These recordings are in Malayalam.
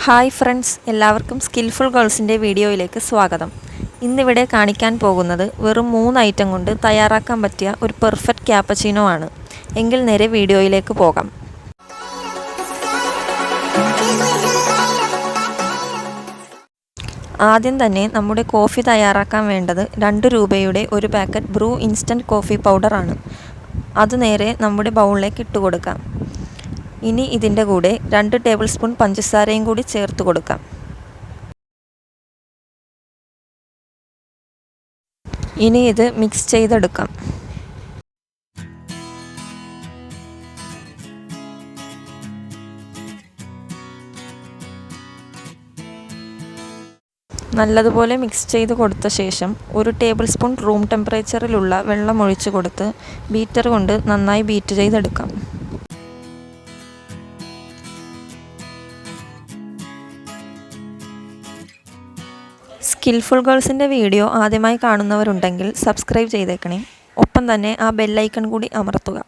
ഹായ് ഫ്രണ്ട്സ്, എല്ലാവർക്കും സ്കിൽഫുൾ ഗേൾസിൻ്റെ വീഡിയോയിലേക്ക് സ്വാഗതം. ഇന്നിവിടെ കാണിക്കാൻ പോകുന്നത് വെറും 3 ഐറ്റം കൊണ്ട് തയ്യാറാക്കാൻ പറ്റിയ ഒരു പെർഫെക്റ്റ് ക്യാപ്പച്ചീനോ ആണ്. എങ്കിൽ നേരെ വീഡിയോയിലേക്ക് പോകാം. ആദ്യം തന്നെ നമ്മുടെ കോഫി തയ്യാറാക്കാൻ വേണ്ടത് 2 രൂപയുടെ ഒരു packet Bru instant coffee powder ആണ്. അത് നേരെ നമ്മുടെ ബൗളിലേക്ക് ഇട്ട് കൊടുക്കാം. ഇനി ഇതിൻ്റെ കൂടെ 2 ടേബിൾ സ്പൂൺ പഞ്ചസാരയും കൂടി ചേർത്ത് കൊടുക്കാം. ഇനി ഇത് മിക്സ് ചെയ്തെടുക്കാം. നല്ലതുപോലെ മിക്സ് ചെയ്ത് കൊടുത്ത ശേഷം 1 ടേബിൾ സ്പൂൺ റൂം ടെമ്പറേച്ചറിലുള്ള വെള്ളം ഒഴിച്ച് കൊടുത്ത് ബീറ്റർ കൊണ്ട് നന്നായി ബീറ്റ് ചെയ്തെടുക്കാം. സ്കിൽഫുൾ ഗേൾസിൻ്റെ വീഡിയോ ആദ്യമായി കാണുന്നവരുണ്ടെങ്കിൽ സബ്സ്ക്രൈബ് ചെയ്തേക്കണേ. ഒപ്പം തന്നെ ആ ബെല്ലൈക്കൺ കൂടി അമർത്തുക.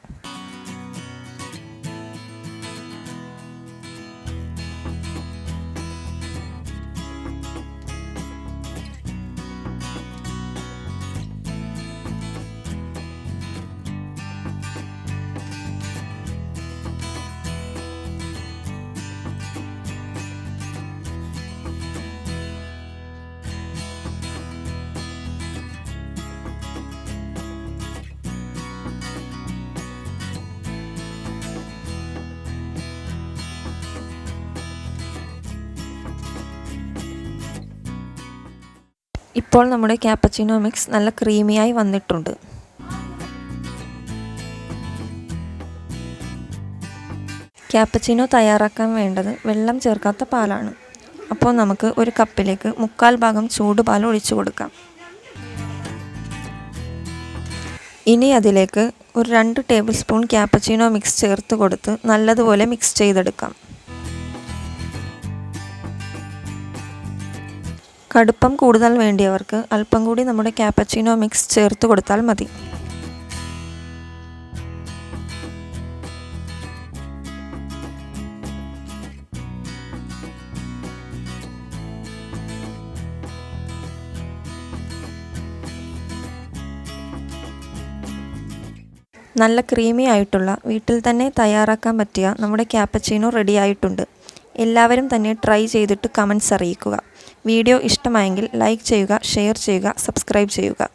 ഇപ്പോൾ നമ്മുടെ ക്യാപ്പച്ചിനോ മിക്സ് നല്ല ക്രീമിയായി വന്നിട്ടുണ്ട്. ക്യാപ്പച്ചിനോ തയ്യാറാക്കാൻ വേണ്ടത് വെള്ളം ചേർക്കാത്ത പാലാണ്. അപ്പോൾ നമുക്ക് ഒരു കപ്പിലേക്ക് 3/4 ഭാഗം ചൂടുപാൽ ഒഴിച്ചു കൊടുക്കാം. ഇനി അതിലേക്ക് ഒരു 2 ടേബിൾ സ്പൂൺ ക്യാപ്പച്ചിനോ മിക്സ് ചേർത്ത് കൊടുത്ത് നല്ലതുപോലെ മിക്സ് ചെയ്തെടുക്കാം. കടുപ്പം കൂടുതൽ വേണ്ടിയവർക്ക് അല്പം കൂടി നമ്മുടെ ക്യാപ്പച്ചിനോ മിക്സ് ചേർത്ത് കൊടുത്താൽ മതി. നല്ല ക്രീമി ആയിട്ടുള്ള വീട്ടിൽ തന്നെ തയ്യാറാക്കാൻ പറ്റിയ നമ്മുടെ ക്യാപ്പച്ചിനോ റെഡി ആയിട്ടുണ്ട്. എല്ലാവരും തന്നെ ട്രൈ ചെയ്തിട്ട് കമൻറ്റ്സ് അറിയിക്കുക. വീഡിയോ ഇഷ്ടമായെങ്കിൽ ലൈക്ക് ചെയ്യുക, ഷെയർ ചെയ്യുക, സബ്സ്ക്രൈബ് ചെയ്യുക.